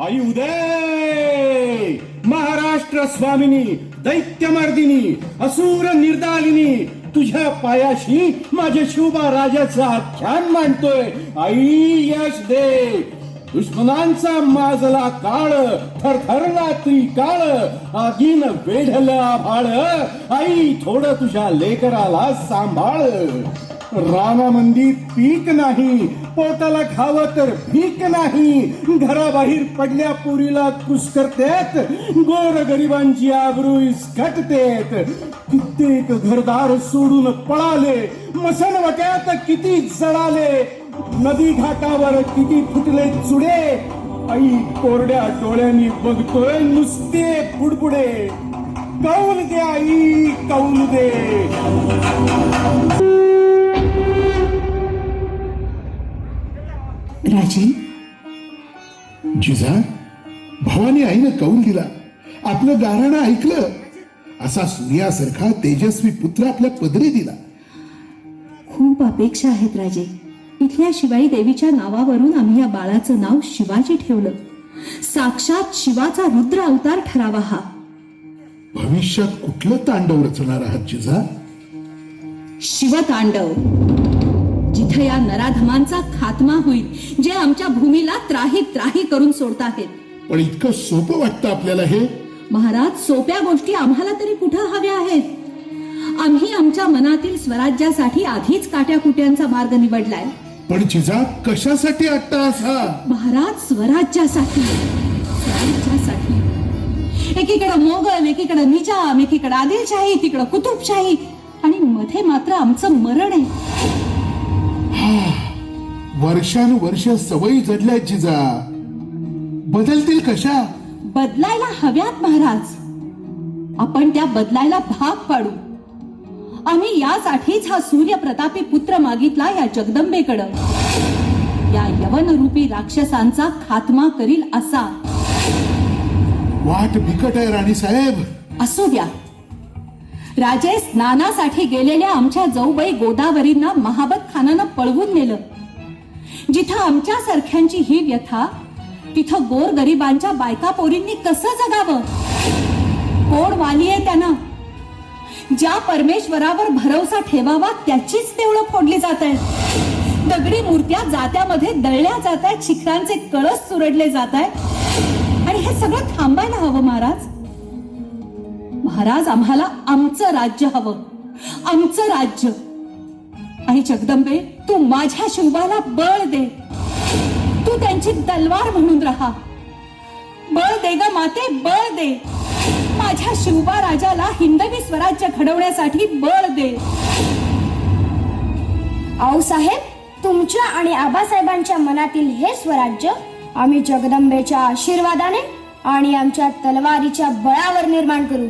आई उदय, महाराष्ट्र स्वामिनी, दैत्यमर्दिनी, असुर निर्दालिनी, तुझ्या पायाशी माझ्या शिवबा राजाचं आख्यान मांडतोय. आई यश दे. दुश्मनांचा माजला काळ, थरथरला त्रिकाळ, आगीन वेढलं आभाळ. आई थोडं तुझ्या लेकराला सांभाळ. रानामंदी पीक नाही, पोटाला खावं तर भीक नाही. घराबाहेर पडल्या पुरीला कुस्करतेत, गोर गरिबांची आबरू इसकटतेत. कित्येक घरदार सोडून पळाले, मसणवट्यात किती जळाले. नदी घाटावर किती फुटले चुडे. आई कोरड्या डोळ्यांनी बघतोय नुसते पुढपुढे. कौल दे आई, कौल दे. राजे, जिजा, भावानी आईनं कौल दिला, आपलं गाऱ्हाणं ऐकलं. असा सूर्यासारखा तेजस्वी पुत्र आपल्या पदरी दिला. खूप अपेक्षा आहेत राजे. इथल्या शिवाई देवीच्या नावावरून आम्ही या बाळाचं नाव शिवाजी ठेवलं. साक्षात शिवाचा रुद्र अवतार ठरावा हा. भविष्यात कुठलं तांडव रचणार आहात जिजा? शिवतांडव, जिथे या नराधमांचा खात्मा होईल, जे आमच्या भूमीला त्राही त्राही करून सोडताहेत. पण इतकं सोपं वाटतं आपल्याला हे? महाराज, सोप्या गोष्टी आम्हाला तरी कुठं हव्या आहेत? आम्ही आमच्या मनातील स्वराज्यासाठी आधीच काट्याकुट्यांचा मार्ग निवडलाय. पण जिजा, कशासाठी अट्टाहास हा? महाराज, स्वराज्यासाठी. स्वराज्यासाठी. एकीकडे मोगल, एकीकडे निजाम, एकीकडे आदिलशाही, तिकडे कुतुबशाही, आणि मध्ये मात्र आमचं मरण आहे. वर्षानुवर्ष सवयी जडल्या जिजा, बदलतील कशा? बदलायला हव्यात महाराज. आपण त्या बदलायला भाग पाडू. आम्ही यासाठीच हा सूर्यप्रतापी पुत्र मागितला या जगदंबेकडं. या यवनरूपी राक्षसांचा खात्मा करील असा. वाट बिकट आहे राणी साहेब. असू द्या. राजे, स्नानासाठी गेलेल्या आमच्या जाऊबाई गोदावरींना महाबत खानानं पळवून नेलं. जिथं आमच्या सारख्यांची ही व्यथा, तिथं गोर गरिबांच्या बायका पोरींनी कसं जगावं? कोण वाली आहे त्यांना? ज्या परमेश्वरावर भरोसा ठेवावा त्याचीच देवळं फोडली जात आहेत. दगडी मूर्त्या जात्यामध्ये दळल्या जात आहेत, शिखरांचे कळस चुरडले जात आहेत. आणि हे सगळं थांबायला हवं महाराज. महाराज, आम्हाला आमचं राज्य हवं, आमचं राज्य. आणि जगदंबे, तू माझ्या शिवबाला बळ दे. तू त्यांची तलवार म्हणून राहा. बळ दे ग माते, बळ दे. माझ्या शिवबा राजाला हिंदवी स्वराज्य घडवण्यासाठी बळ दे. आऊसाहेब, तुमच्या आणि आबासाहेबांच्या मनातील हे स्वराज्य आम्ही जगदंबेच्या आशीर्वादाने आणि आमच्या तलवारीच्या बळावर निर्माण करू.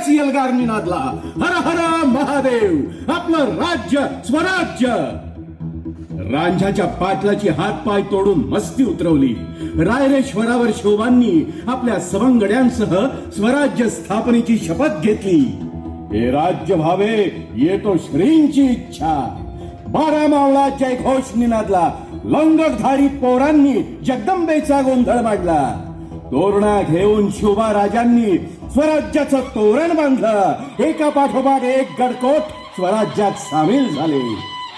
यलगार निनादला, हर हर महादेव. आपलं राज्य, स्वराज्य. रांझाच्या पाटलाची हातपाय तोडून मस्ती उतरवली. रायरेश्वरावर शिवबांनी आपल्या सवंगड्यांसह स्वराज्य स्थापनेची शपथ घेतली. हे राज्य व्हावे येतो श्रींची इच्छा. 12 मावळा जयघोष निनादला. लंगडधारी पोरांनी जगदंबेचा गोंधळ मांडला. तोरणा घेऊन शिवबा राजांनी स्वराज्याचं तोरण बांधलं. एका पाठोपाठ एक गडकोट स्वराज्यात सामील झाले.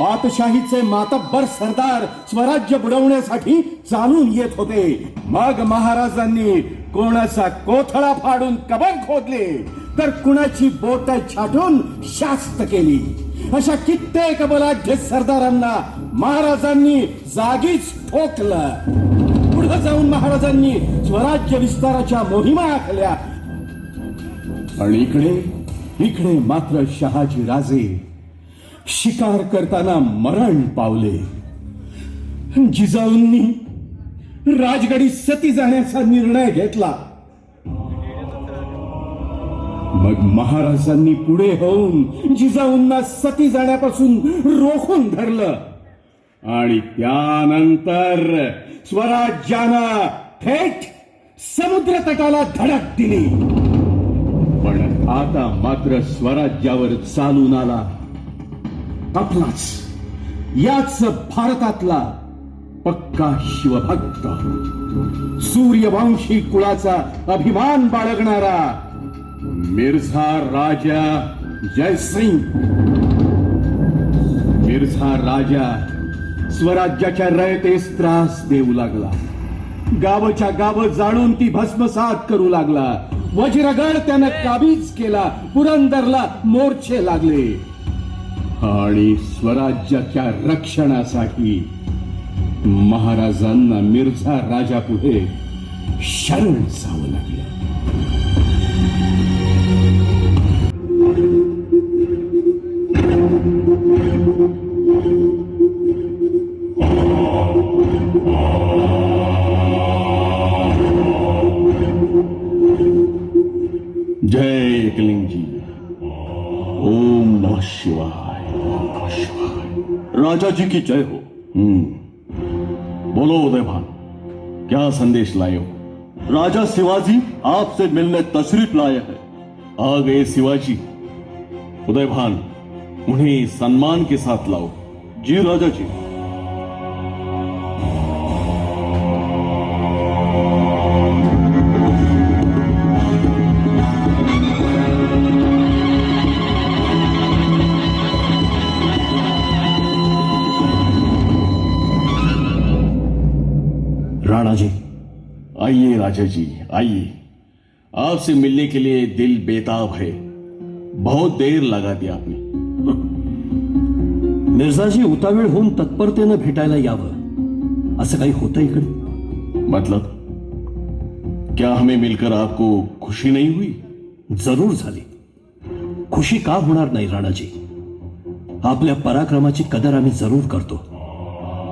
पातशाहीचे मातब्बर सरदार स्वराज्य बुडवण्यासाठी चालून येत होते. मग महाराजांनी कोणाचा कोथळा फाडून कबर खोदले, तर कुणाची बोट छाटून शास्त केली. अशा कित्येक बलाढ्य सरदारांना महाराजांनी जागीच ठोकलं. पुढे जाऊन महाराजांनी स्वराज्य विस्ताराच्या मोहिमा आखल्या. आणि इकडे मात्र शहाजी राजे शिकार करताना मरण पावले. जिजाऊंनी राजगडी सती जाण्याचा निर्णय घेतला. मग महाराजांनी पुढे होऊन जिजाऊंना सती जाण्यापासून रोखून धरलं. आणि त्यानंतर स्वराज्यानं थेट समुद्र तटाला धडक दिली. पण आता मात्र स्वराज्यावर चालून आला आपलाच, याच भारतातला पक्का शिवभक्त, सूर्यवंशी कुळाचा अभिमान बाळगणारा मिर्झा राजा जयसिंग. मिर्झा राजा स्वराज्याच्या रयतेस त्रास देऊ लागला. गावच्या गाव जाळून ती भस्मसात करू लागला. वज्रगड त्यानं काबीज केला. पुरंदरला मोर्चे लागले आणि स्वराज्याच्या रक्षणासाठी महाराजांना मिर्झा राजा पुढे शरण जावं लागलं. जय एकलिंगजी. ओम नमः शिवाय. ओम नमः शिवाय. राजा जी की जय हो. बोलो उदयभान, क्या संदेश लाए हो? राजा शिवाजी आपसे मिलने तशरीफ लाए हैं. आ गए शिवाजी. उदयभान, उन्हें सम्मान के साथ लाओ. जी राजा जी. राणा जी, आइए राजा जी, आइए. आपसे मिलने के लिए दिल बेताब है. बहुत देर लगा दिया आपने. मिर्झाजी उतावीळ होऊन तत्परतेनं भेटायला यावं असं काही होतं इकडे? मतलब क्या हमें मिलकर आपको खुशी नहीं हुई? जरूर झाली. खुशी का होणार नाही राणाजी? आपल्या पराक्रमाची कदर आम्ही जरूर करतो.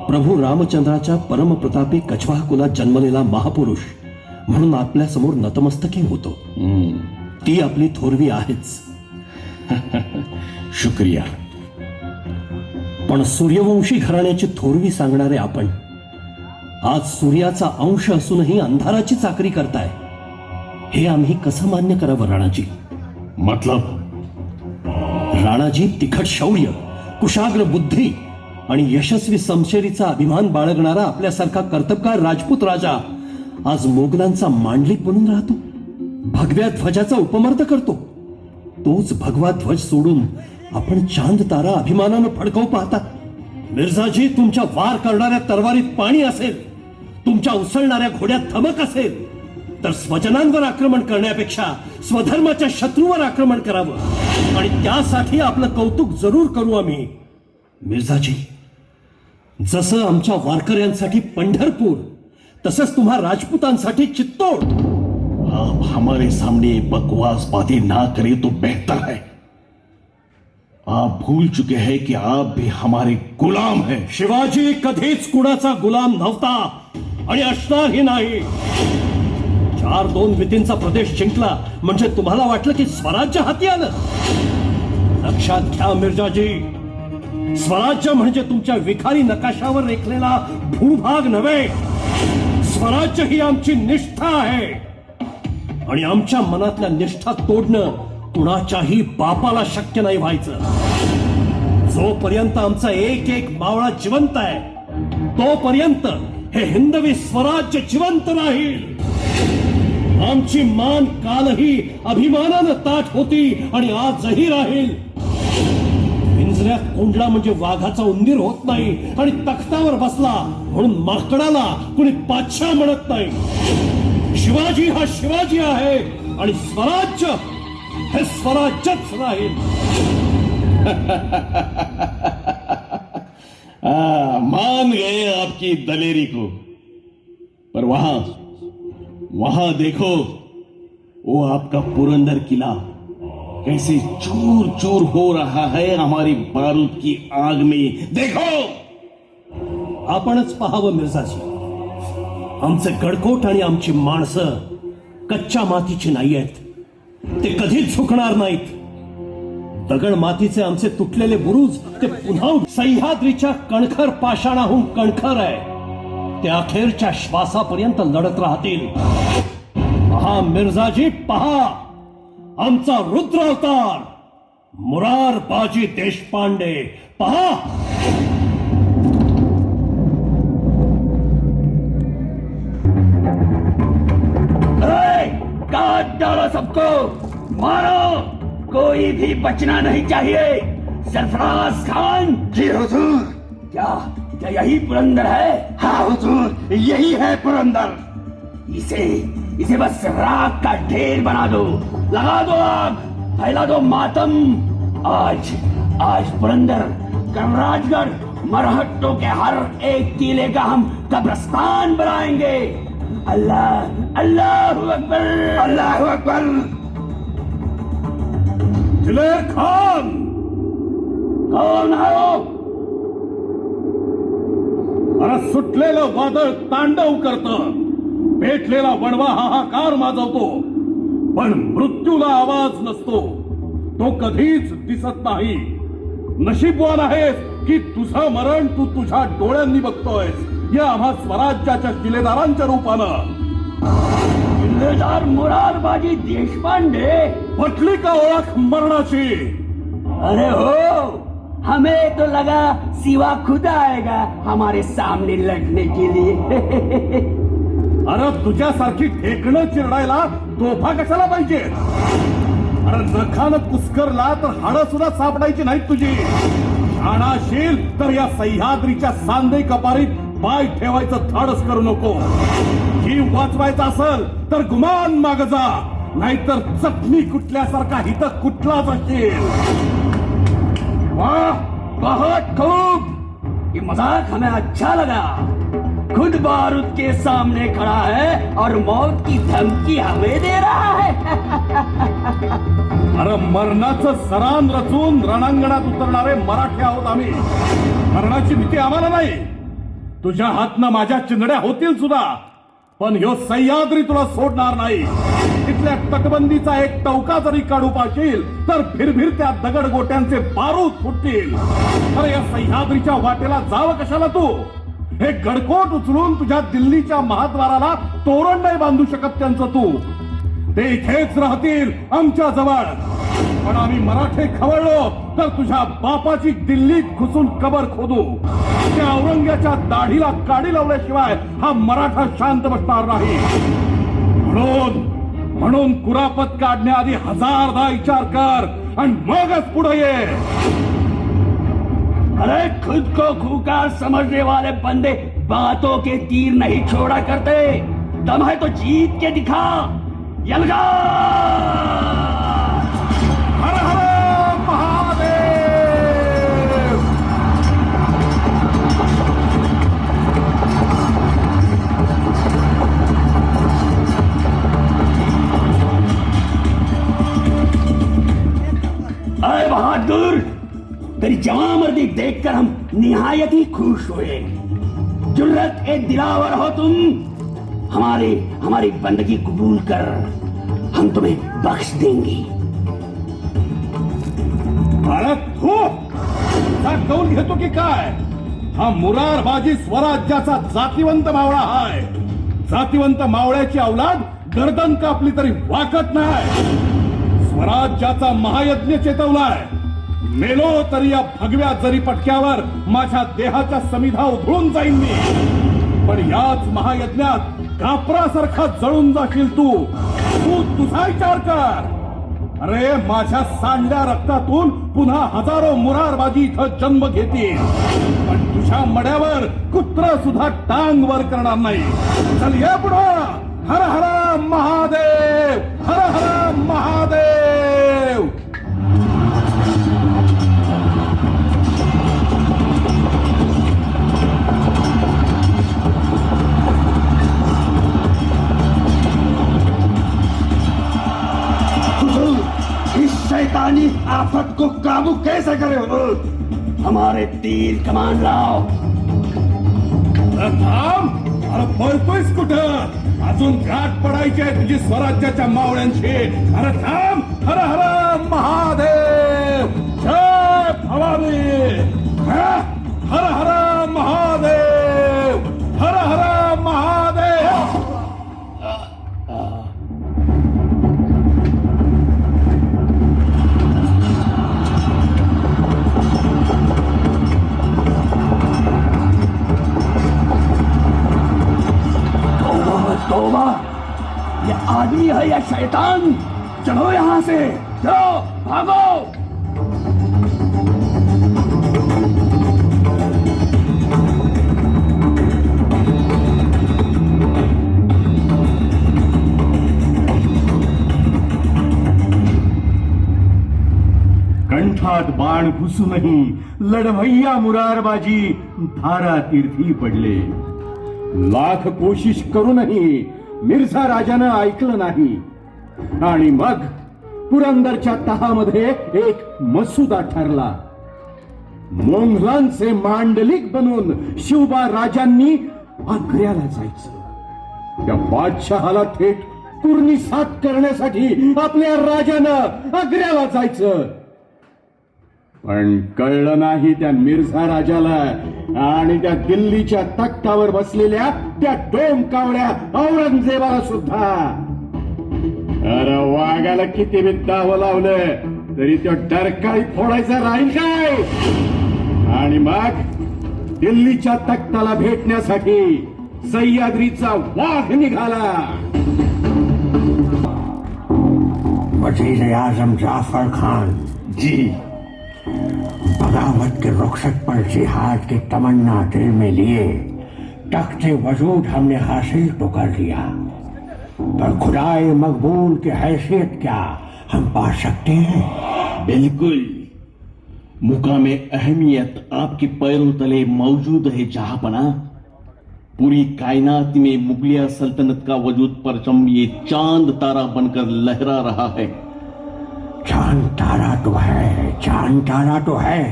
प्रभू रामचंद्राच्या परमप्रतापी कछवाह कुलात जन्मलेला महापुरुष म्हणून आपल्या समोर नतमस्तकी होतो. ती आपली थोरवी आहेच. शुक्रिया. पण सूर्यवंशी घराण्याची थोरवी सांगणारे आपण आज सूर्याचा अंश असूनही अंधाराची चाकरी करताय. हे आम्ही कसं मान्य करावं राणाजी? मतलब राणाजी तिखट शौर्य, कुशाग्र बुद्धी आणि यशस्वी समशेरीचा अभिमान बाळगणारा आपल्यासारखा कर्तबगार राजपूत राजा आज मोगलांचा मांडलिक बनून राहतो. भगव्या ध्वजाचा उपमर्द करतो. तोच भगवा ध्वज सोडून आपण चांद तारा अभिमानानं फडकवू पाहता. मिर्झाजी, तुमच्या वार करणाऱ्या तरवारीत पाणी असेल, तुमच्या उसळणाऱ्या घोड्यात धमक असेल, तर स्वजनांवर आक्रमण करण्यापेक्षा स्वधर्माच्या शत्रूवर आक्रमण करावं आणि त्यासाठी आपलं कौतुक जरूर करू आम्ही. मिर्झाजी, जसं आमच्या वारकऱ्यांसाठी पंढरपूर तसंच तुम्हा राजपूतांसाठी चित्तोड. आप हमारे सामने बकवास बातें ना करें तो बेहतर है. आप भूल चुके हैं कि आप भी हमारे गुलाम हैं. शिवाजी कधीच कुणाचा गुलाम नव्हता आणि असणारही नाही. 4-2 वितींचा प्रदेश जिंकला म्हणजे तुम्हाला वाटलं की स्वराज्य हाती आलं? लक्षात घ्या मिर्झाजी, स्वराज्य म्हणजे तुमच्या विखारी नकाशावर रेखलेला भूभाग नव्हे. स्वराज्य ही आमची निष्ठा आहे आणि आमच्या मनातल्या निष्ठा तोडणं कुणाच्याही बापाला शक्य नाही व्हायचं. जोपर्यंत आमचा एक एक मावळा जिवंत आहे तोपर्यंत हे हिंदवी स्वराज्य जिवंत राहील. आमची मान कालही अभिमानानं ताठ होती आणि आजही राहील. पिंजऱ्यात कोंडला म्हणजे वाघाचा उंदीर होत नाही आणि तख्तावर बसला म्हणून माकडाला कुणी पाच्छा म्हणत नाही. शिवाजी हा शिवाजी आहे आणि स्वराज्य हे स्वराज्यच राहील. मान गए आपकी दलेरी को. पर वहां देखो, वो आपका पुरंदर किला कैसे चूर चूर हो रहा है हमारी बारूद की आग में. देखो. आपणच पाहावं मिर्झाजी, आमचे गडकोट आणि आमची माणसं कच्च्या मातीची नाही आहेत. ते कधीच झुकणार नाहीत. दगड मातीचे आमचे तुटलेले बुरुज ते पुन्हा सह्याद्रीच्या कणखर पाषाणाहून कणखर आहे. ते अखेरच्या श्वासापर्यंत लढत राहतील. पहा मिर्झाजी, पहा. आमचा रुद्र अवतार मुरारबाजी देशपांडे पहा. काट डालो सबको, मारो, कोई भी बचना नहीं चाहिए. सरफराज खान. जी हुजूर. क्या क्या यही पुरंदर है? हाँ हुजूर, यही है पुरंदर. इसे बस राख का ढेर बना दो, लगा दो आग, फैला दो मातम. आज पुरंदर, कल राजगढ़, मरहट्टों के हर एक किले का हम कब्रिस्तान बनाएंगे. अल्लाह अल्लाहु अकबर, अल्लाहु अकबर. दिलेर खान. कौन है वो? अरे सुटलेलं वादळ तांडव करतं, पेटलेला वणवा हाहाकार माजवतो, पण मृत्यूला आवाज नसतो. तो कधीच दिसत नाही. नशीबवान आहेस की तुझं मरण तू तुझ्या डोळ्यांनी बघतोयस, या आम्हा स्वराज्याच्या शिलेदारांच्या रूपानं. किल्लेदार मुरारबाजी देशपांडे. पटली का ओळख मरणाची? अरे हो, हमें तो लगा सिवा खुदा आएगा हमारे सामने लड़ने के लिए. अरे तुझ्यासारखी ठेकणं चिरडायला तोफा कशाला पाहिजे? अरे नखानं कुस्करला तर हाडं सुद्धा सापडायची नाहीत तुझी. शाणाशील तर या सह्याद्रीच्या सांदे कपारीत पाय ठेवायचं धाडस करू नको. जीव वाचवायचा असेल तर गुमान माग जा, नाहीतर चटणी कुठल्यासारखा हित कुठलाच असेल. वाह, बहुत खूब. ये मजाक हमें अच्छा लगा. खुद बारूद के सामने खड़ा है और मौत की धमकी हमें दे रहा है. अरे मरणाचं सरान रचून रणांगणात उतरणारे मराठी आहोत आम्ही. मरणाची भीती आम्हाला नाही. तुझ्या हातनं माझ्या चिंधड्या होतील सुद्धा, पण ह्यो सह्याद्री तुला सोडणार नाही. तिथल्या तटबंदीचा एक टवका जरी काढू पाशील तर फिरफिरत्या दगड गोट्यांचे बारूद फुटतील. अरे या सह्याद्रीच्या वाटेला जावं कशाला तू? हे गडकोट उचलून तुझ्या दिल्लीच्या महाद्वाराला तोरण नाही बांधू शकत त्यांचं तू. ते इथेच राहतील आमच्या जवळ, पण आम्ही मराठे खवळलो तर तुझ्या बापाची दिल्लीत घुसून कबर खोदू. त्या औरंग्याच्या दाढीला काडी लावल्याशिवाय हा मराठा शांत बसणार नाही. म्हणून कुरापत काढण्याआधी हजारदा विचार कर आणि मगच पुढे ये. अरे खुद को खूंखार समझने वाले बंदे बातों के तीर नहीं छोड़ा करते. दम है तो जीत के दिखा. यलगा. हर हर महादेव. अरे बहादुर, तेरी जवामर्दी देखकर हम निहायत ही खुश हुए. जुर्रत ए दिलावर हो तुम. हमारी बंदगी कबूल कर, हम तुम्हें बख्श देंगे. अरे तू कौन घेतो की काय? हा मुरारबाजी स्वराज्याचा जातिवंत मावळा हाय. जातिवंत मावळ्याची अवलाद गर्दन कापली तरी वाकत नाही. स्वराज्याचा महायज्ञ चेतवलाय. मेलो तरी या भगव्या जरी पटक्यावर माझ्या देहाच्या समिधा उधळून जाईन मी. पण याच महायज्ञात कापरासारखा जळून जाशील तू. तुझा विचार कर. अरे माझ्या सांडल्या रक्तातून पुन्हा हजारो मुरारबाजी इथं जन्म घेतील, पण तुझ्या मड्यावर कुत्र सुद्धा टांग वर करणार नाही. चल ये पुढं. हर हर महादेव, हर हर महादेव. इस शैतानी आफत को काबू कैसे करे हुजूर? हमारे तीर कमान लाओ. अरे थांब. अरे पळतोयस कुठं? अजून गाठ पडायची आहे तुझी स्वराज्याच्या मावळ्यांशी. अरे थांब. हर हर महादेव. जय भवानी. हर हर महादेव. हर हर महादेव. शैतान, चलो यहां से, चलो भागो। कंठात बाण घुसूनही लढवय्या मुरारबाजी धारा तीर्थी पडले. लाख कोशिश करूनही मिर्झा राजानं ऐकलं नाही. आणि मग पुरंदरच्या तहामध्ये एक मसुदा ठरला. मोंघलांचे मांडलिक बनून शिवबा राजांनी आग्र्याला जायचं. त्या बादशहाला थेट कुर्णिसात करण्यासाठी आपल्या राजानं आग्र्याला जायचं. पण कळलं नाही त्या मिर्झा राजाला आणि त्या दिल्लीच्या तख्तावर बसलेल्या त्या दोन कावळ्या औरंगजेबाला सुद्धा. अरे वाघाला किती विद्यावं लावलं तरी तो डरकाळी फोडायचा राहील काय. आणि मग दिल्लीच्या तख्ताला भेटण्यासाठी सह्याद्रीचा वाघ निघाला. वजीर आजम जाफर खान जी, बगावत के रुखसत पर जिहाद की तमन्ना दिल में लिए तख्ते वजूद हमने हासिल तो कर लिया, पर खुदाए मकबूल की हैसियत क्या हम पा सकते हैं? बिल्कुल. मुकामे अहमियत आपके पैरों तले मौजूद है जहांपना. पूरी कायनात में मुगलिया सल्तनत का वजूद परचम ये चांद तारा बनकर लहरा रहा है. चांद तारा तो है, चांद तारा तो है,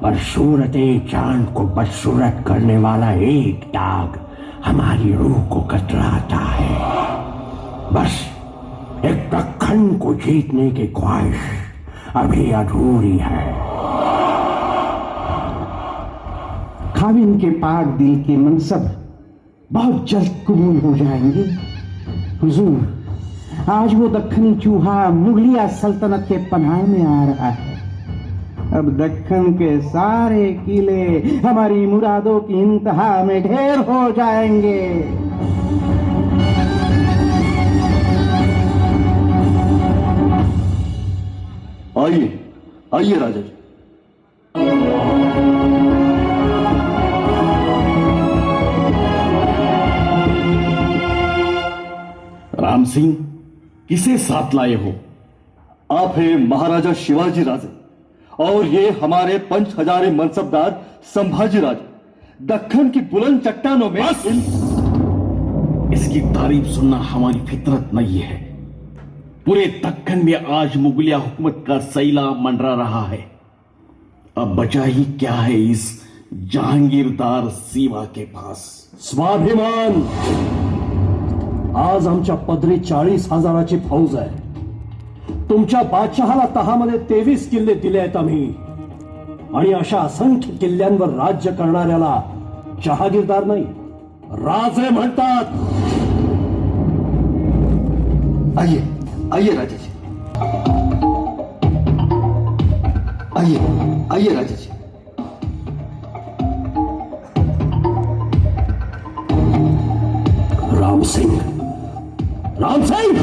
पर सूरत चांद को बदसूरत करने वाला एक दाग हमारी रूह को कतराता है. बस एक दक्खन को जीतने की ख्वाहिश अभी अधूरी है. खाविन के पाक दिल के मनसब बहुत जल्द कबूल हो जाएंगे. हुजूर, आज वो दक्खनी चूहा मुगलिया सल्तनत के पनाह में आ रहा है. अब दक्खन के सारे किले हमारी मुरादों की इंतहा में ढेर हो जाएंगे. आइए आइए राजा जी. राम सिंह, किसे साथ लाए हो? आप हैं महाराजा शिवाजी राजे और ये हमारे पंच हजारे मनसबदार संभाजी राजे. दक्खन की बुलंद चट्टानों में इसकी तारीफ सुनना हमारी फितरत नहीं है. पूरे दक्खन में आज मुगलिया हुकूमत का सैलाब मंडरा रहा है. अब बचा ही क्या है इस जहांगीरदार सीमा के पास. स्वाभिमान. आज आमच्या पदरी 40,000ची फौज आहे. तुमच्या बादशहाला तहामध्ये 23 किल्ले दिले आहेत आम्ही. आणि अशा असंख्य किल्ल्यांवर राज्य करणाऱ्याला जहागीरदार नाही, राजे म्हणतात. आइए आइए राजा जी. आइए आइए राजा जी. राम सिंह, राम सिंह,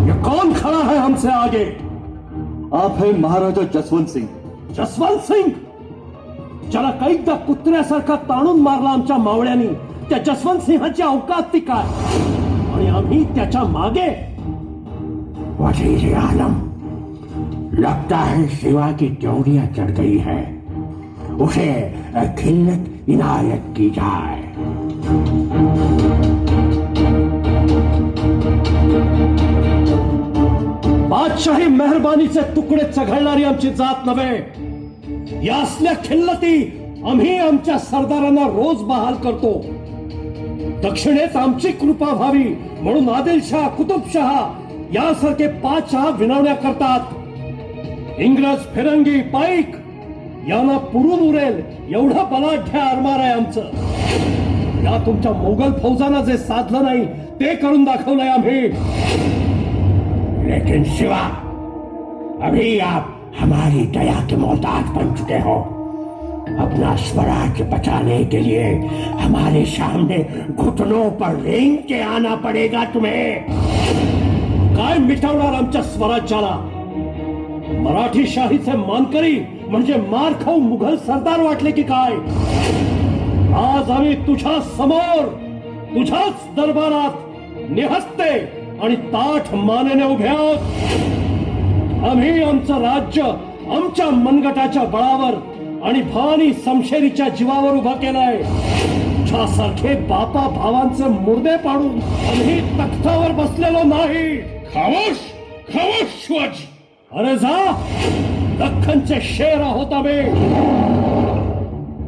ये कौन खड़ा है हमसे आगे? आप हैं महाराजा जसवंत सिंह. जसवंत सिंग, ज्याला कैकदा कुत्र्यासारखा ताणून मारला आमच्या मावळ्यांनी, त्या जसवंत सिंहाची अवकात ती काय? आणि आम्ही त्याच्या मागे. वजीर आलम, लगता है शिवा की त्योरियां चढ़ गई है. उसे खिल्लत इनायत की जाए. बादशाही मेहरबानीचे तुकडे चघळणारी आमची जात नव्हे. या असल्या खिल्लती आम्ही आमच्या सरदारांना रोज बहाल करतो. दक्षिणेत आमची कृपा व्हावी म्हणून आदिलशाह, कुतुबशहा यासारखे 5 शहा विनवण्या करतात. इंग्रज, फिरंगी, पाईक यांना पुरून उरेल एवढा बलाढ्य आरमार आहे आमचं. या तुमच्या मोगल फौजांना जे साधलं नाही ते करून दाखवलंय आम्ही. लेकिन शिवा, अभी आप हमारी दया के मोहताज बन चुके हो. अपना स्वराज्य बचाने के लिए हमारे सामने घुटनों पर रेंग के आना पड़ेगा तुम्हें. काय मिटवणार आमच्या स्वराज्याला? मराठी शाहीचे मानकरी म्हणजे मार खाऊ मुघल सरदार वाटले की काय? आज आम्ही तुझ्या समोर, तुझ्याच दरबारात निहस्ते आणि ताठ मानेने उभे आहोत. आम्ही आमचं राज्य आमच्या मनगटाच्या बळावर आणि भवानी समशेरीच्या जीवावर उभा केलाय. सारखे बापा भावांचे मुर्दे पाडून आम्ही तख्तावर बसलेलो नाही. खामोश खामोश शिवाजी. अरे जा, दख्खनचे शेर आहोत आम्ही.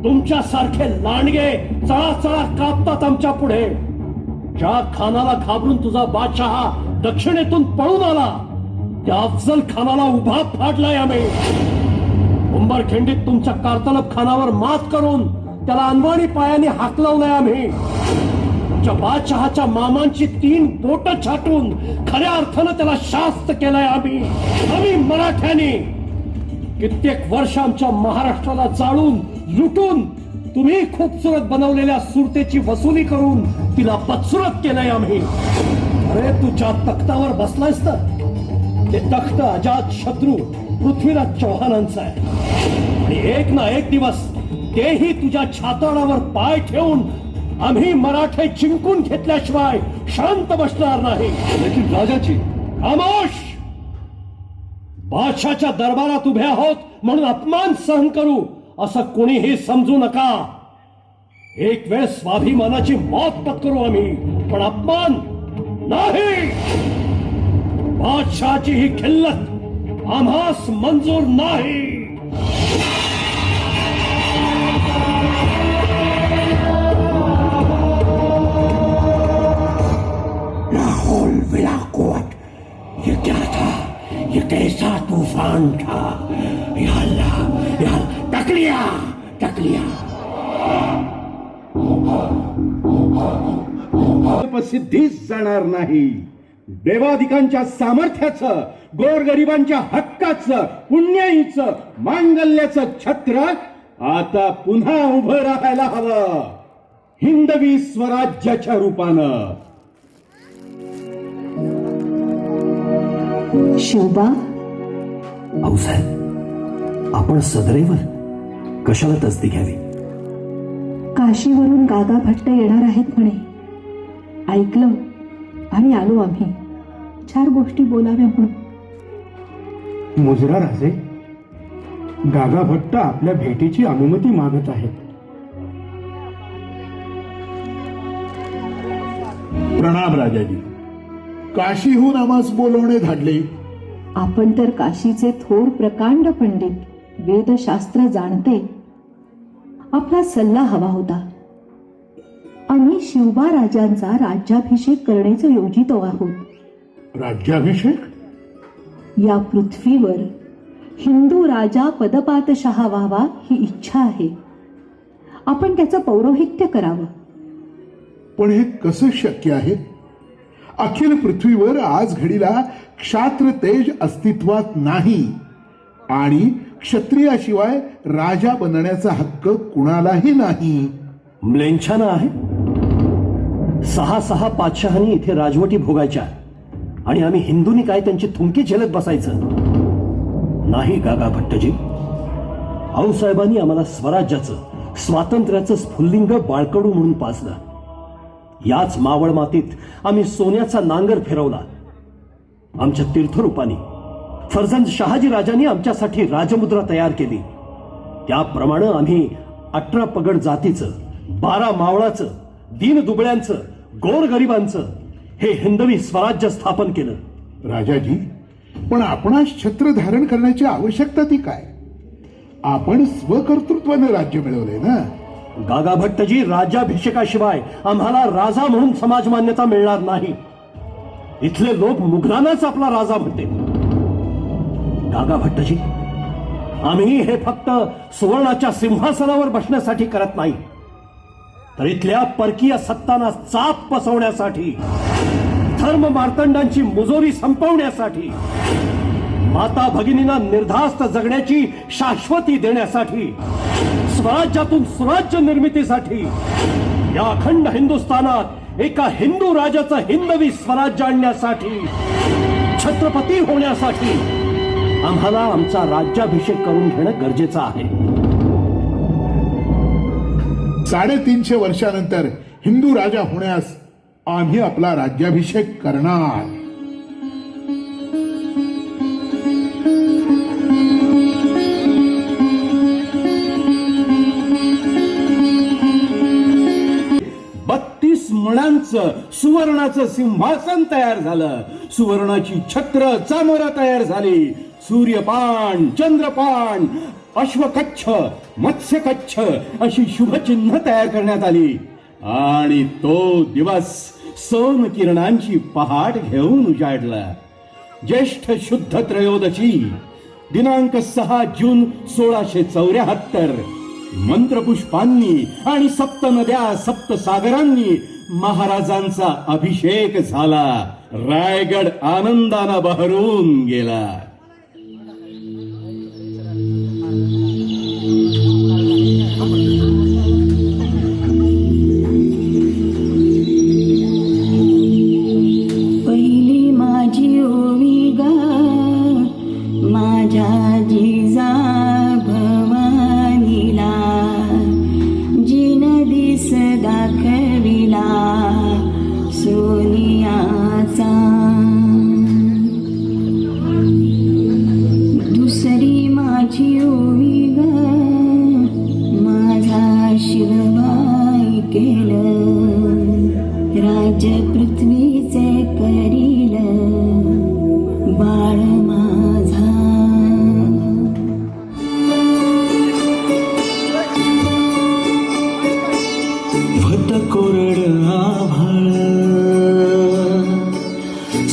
तुमच्या सारखे लांडगे चळा कापतात आमच्या पुढे. ज्या खानाला घाबरून तुझा बादशहा दक्षिणेतून पळून आला, त्या अफजल खानाला उभा फाडलाय आम्ही. उंबरखिंडीत तुमच्या कारतलब खानावर मात करून त्याला अनवाणी पायाने हाकलवलंय आम्ही. तुमच्या बादशहाच्या मामांची 3 बोट छाटून खऱ्या अर्थानं त्याला शास्त केलंय आम्ही मराठ्यांनी. कित्येक वर्ष आमच्या महाराष्ट्राला जाळून लुटून तुम्ही खूपसूरत बनवलेल्या सुरतेची वसुली करून तिला बदसुरत केलंय आम्ही. अरे तू ज्या तख्तावर बसलायस तर ते तख्त अजात शत्रू पृथ्वीराज चौहानांचं आहे. आणि एक ना एक दिवस तेही तुझ्या छाताडावर पाय ठेवून आम्ही मराठे जिंकून घेतल्याशिवाय शांत बसणार नाही. लेकिन राजाची. खामोश. बादशाच्या दरबारात उभे आहोत म्हणून अपमान सहन करू असं कोणीही समजू नका. एक वेळ स्वाभिमानाची मौत पत्करू आम्ही, पण अपमान नाही. बादशाची ही खिल्लत आम्हास मंजूर नाही. लाहौल विला कुव्वत, ये क्या था? ये कैसा तूफान था? या अल्लाह, या टक लिया. सिद्धीच जाणार नाही. देवाधिकांच्या सामर्थ्याचं, गोरगरिबांच्या हक्काचं, पुण्याईचं, मांगल्याचं छत्र आता पुन्हा उभं राहायला हवं, हिंदवी स्वराज्याच्या रूपानं. शिवबा, आऊसाहेब, आपण सदरेवर कशाला तसदी घ्यावी? काशीवरून गागा भट्ट येणार आहेत म्हणे. ऐकलं आणि आलो आम्ही 4 गोष्टी बोलाव्या म्हणून. मुजरा राजे, गागा भट्ट आपल्या भेटीची अनुमती मागत आहेत. प्रणाम राजाजी. काशीहून आम्हास बोलवणे धाडले. आपण तर काशीचे थोर प्रकांड पंडित, वेदशास्त्र जाणते. आपला सल्ला हवा होता. आम्ही शिवबा राजांचा राज्याभिषेक करण्याचं योजित आहोत. राज्याभिषेक? या पृथ्वीवर हिंदू राजा पदपातशहा व्हावा ही इच्छा आहे. आपण त्याचं पौरोहित्य करावं. पण हे कसं शक्य आहे? अखिल पृथ्वीवर आज घडीला क्षात्र तेज अस्तित्वात नाही आणि क्षत्रियाशिवाय राजा बनण्याचा हक्क कुणालाही नाही. म्लेंछाना आहे. 6 पातशहांनी इथे राजवटी भोगायच्या आणि आम्ही हिंदूंनी काय त्यांची थुंकी झेलत बसायचं? नाही गागा भट्टजी. आऊसाहेबांनी आम्हाला स्वराज्याचं, स्वातंत्र्याचं स्फुल्लिंग बाळकडू म्हणून पाजलं. याच मावळ मातीत आम्ही सोन्याचा नांगर फिरवला. आमच्या तीर्थरूपांनी फर्जंद शहाजी राजांनी आमच्यासाठी राजमुद्रा तयार केली. त्याप्रमाणे आम्ही 18 पगड जातीचं, 12 मावळाचं, दीन दुबळ्यांचं, गोरगरिबांचं हे हिंदवी स्वराज्य स्थापन केलं. राजाजी, पण आपणास छत्र धारण करण्याची आवश्यकता ती काय? आपण स्वकर्तृत्वाने राज्य मिळवले ना. गागा भट्टजी, राज्याभिषेकाशिवाय आम्हाला राजा म्हणून समाज मान्यता मिळणार नाही. इथले लोक मुघलांनाच आपला राजा म्हणते. गागा भट्टजी, आम्ही हे फक्त सुवर्णाच्या सिंहासनावर बसण्यासाठी करत नाही, तर इथल्या परकीय सत्तांना चाप बसवण्यासाठी, धर्म मार्तंडांची मुजोरी संपवण्यासाठी, माता भगिनींना निर्धास्त जगण्याची शाश्वती देण्यासाठी, स्वराज्यातून स्वराज्य निर्मितीसाठी, या अखंड हिंदुस्थानात एका हिंदू राजाचं हिंदवी स्वराज्य आणण्यासाठी छत्रपती होण्यासाठी आम्हाला आमचा राज्याभिषेक करून घेणं गरजेचं आहे. 350 वर्षानंतर हिंदू राजा होण्यास आम्ही आपला राज्याभिषेक करणार. मणांचं सुवर्णाचं सिंहासन तयार झालं. सुवर्णाची छत्र चामर तयार झाली. सूर्यपान, चंद्रपान, अश्वकच्छ, मत्स्यकच्छ अशी शुभचिन्ह तयार करण्यात आली. आणि तो दिवस सोन किरणांची पहाट घेऊन उजाडला. ज्येष्ठ शुद्ध त्रयोदशी दिनांक 6 जून 1674 मंत्रपुष्पांनी आणि सप्त नद्या सप्त सागरांनी महाराजांचा अभिषेक झाला. रायगड आनंदानं बहरून गेला. पहिली माझी ओवी गा माझ्या जिजा भवानीला, जिन दिस दाखविला सोनियाचा. दुसरी माझी ओवी ग माझा शिवबाई केलं, राज्य पृथ्वीचे करील बाळ माझा. भट कोरड आभाळ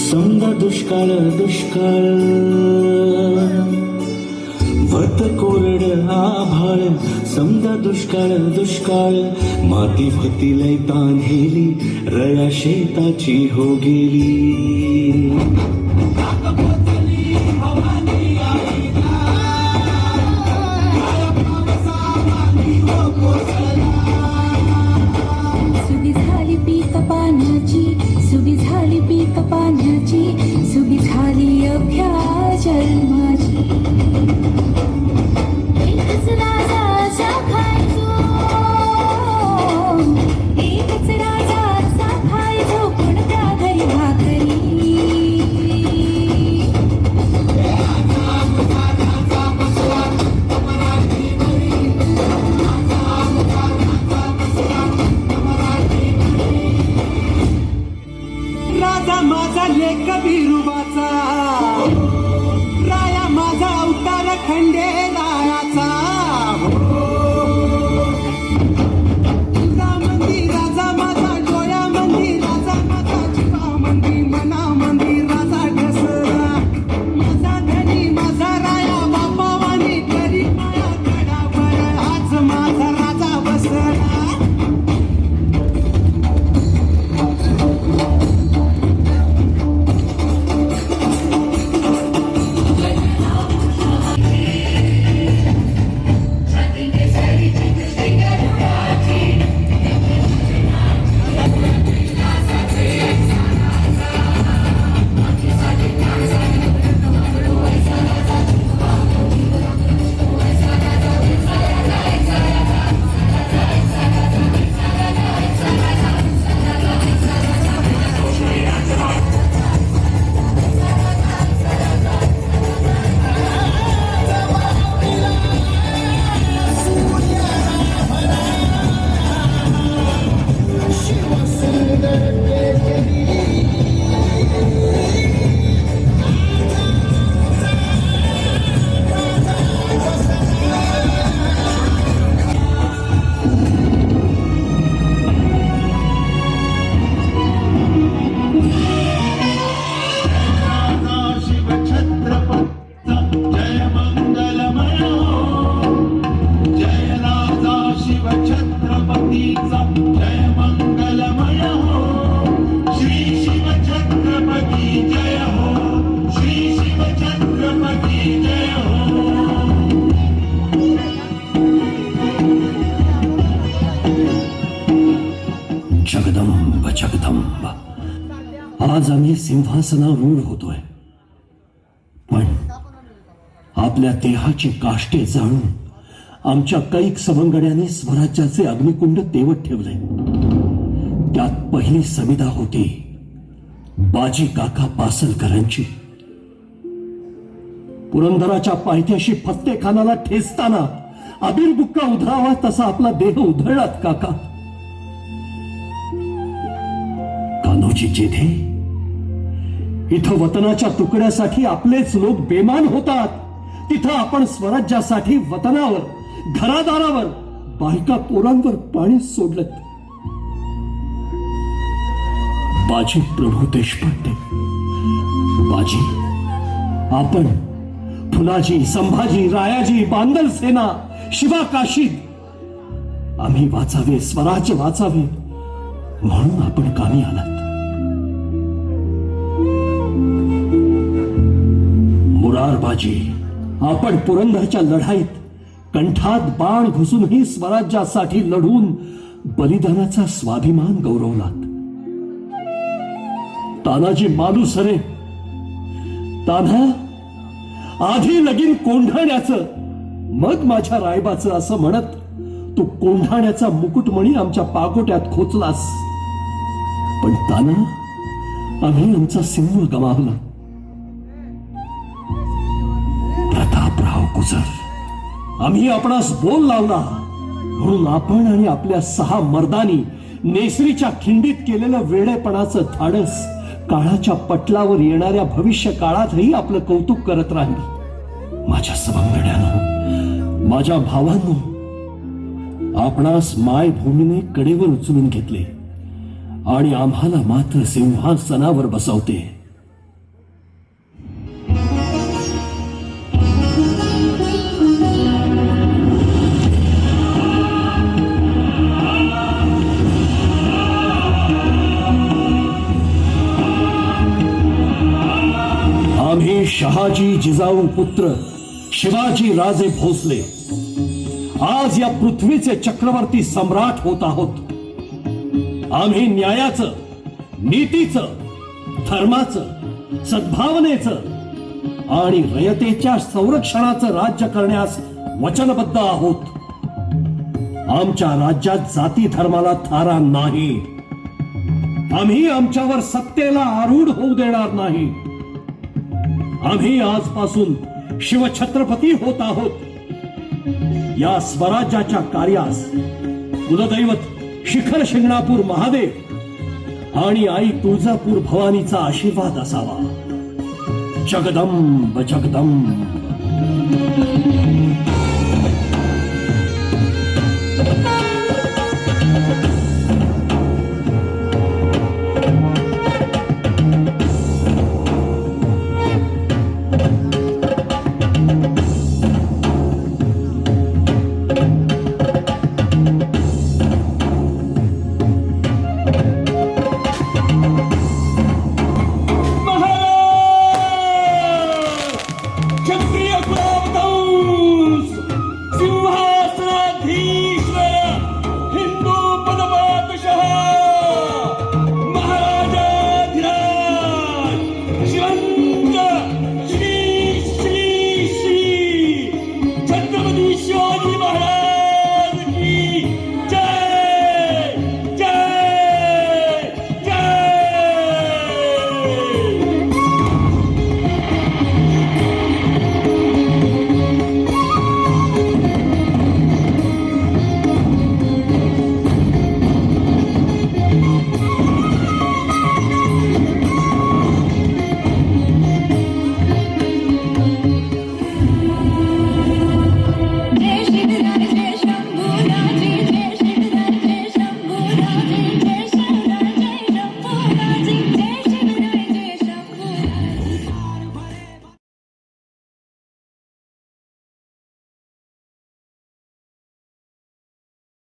समजा दुष्काळ दुष्काळ. भट कोरड आभाळ समजा दुष्काळ दुष्काळ. माती भतीलय तांधेली रया शेताची हो गेली. सुगी झाली पीक पाण्याची, सुगी झाली पीक पाण्याची, सुगी झाली अभ्या जन्माची. एकच राजाचा खायचो, एकच राजाचा खायचो, कोणत्या घरी भाकरी. राजा माझा लेक बिरुबाचा, राया माझा अवतार खंडेरायाचा. मंदिर राजा माझा, डोळ्या मंदिर राजा माझा, जीवा मंदिर मना मंदिर राजा घसरा. माझा धनी माझा राया बापावानी करी माया गडावर, आज माझा राजा बसला. जगदंब जगदंब, आज आम्ही सिंहासनारूढ होतोय. आपल्या देहाची काष्टे जाळून आमच्या कैक सवंगड्याने स्वराज्याचे अग्निकुंड तेवत ठेवले. त्यात पहिली समिधा होती बाजी काका पासलकरांची. पुरंदराच्या पायथ्याशी फत्तेखानाला ठेचताना अबीर बुक्का उधळावा तसा आपला देह उधळलात काका. कान्होजी जेधे, इथं वतनाच्या तुकड्यासाठी आपलेच लोक बेमान होतात, तिथं आपण स्वराज्यासाठी वतनावर, घरादारावर, बायका पोरांवर पाणी सोडलं. बाजी प्रभू देशपांडे, बाजी आपण, फुलाजी, संभाजी, रायाजी, बांदल सेना, शिवा काशीद, आम्ही वाचावे, स्वराज्य वाचावे म्हणून आपण कामी आलात. मुरारबाजी, आपण पुरंदरच्या लढाईत कंठात बाण घुसूनही स्वराज्यासाठी लढून बलिदानाचा स्वाभिमान गौरवलात. तानाजी मालुसरे, तान्हा, आधी लगीन कोंढाण्याचं मग माझ्या रायबाचं असं म्हणत तू कोंढाण्याचा मुकुटमणी आमच्या पाकोट्यात खोचलास. पण ताना, आम्ही आमचा सिंह गमावला. प्रतापराव गुजर, आम्ही आपणास बोल लावला म्हणून आपण आणि आपल्या 6 मर्दानी नेसरीच्या खिंडीत केलेलं वेडेपणाचं धाडस काळाच्या पटलावर येणाऱ्या भविष्य काळातही आपलं कौतुक करत राहील. माझ्या सवंगड्यानो, माझ्या भावांनो, आपणास मायभूमीने कडेवर उचलून घेतले आणि आम्हाला मात्र सिंहासनावर बसवते. आम्ही शहाजी जिजाऊ पुत्र शिवाजी राजे भोसले आज या पृथ्वीचे चक्रवर्ती सम्राट होत आहोत. आम्ही न्यायाचं, नीतीचं, धर्माचं, सद्भावनेचं आणि रयतेच्या संरक्षणाचं राज्य करण्यास वचनबद्ध आहोत. आमच्या राज्यात जाती धर्माला थारा नाही. आम्ही आमच्यावर सत्तेला आरूढ होऊ देणार नाही. आम्ही आजपासून शिवछत्रपती होत आहोत. या स्वराज्याच्या कार्यास कुलदैवत शिखर शिंगणापूर महादेव आणि आई तुळजापूर भवानीचा आशीर्वाद असावा. जगदंब जगदंब.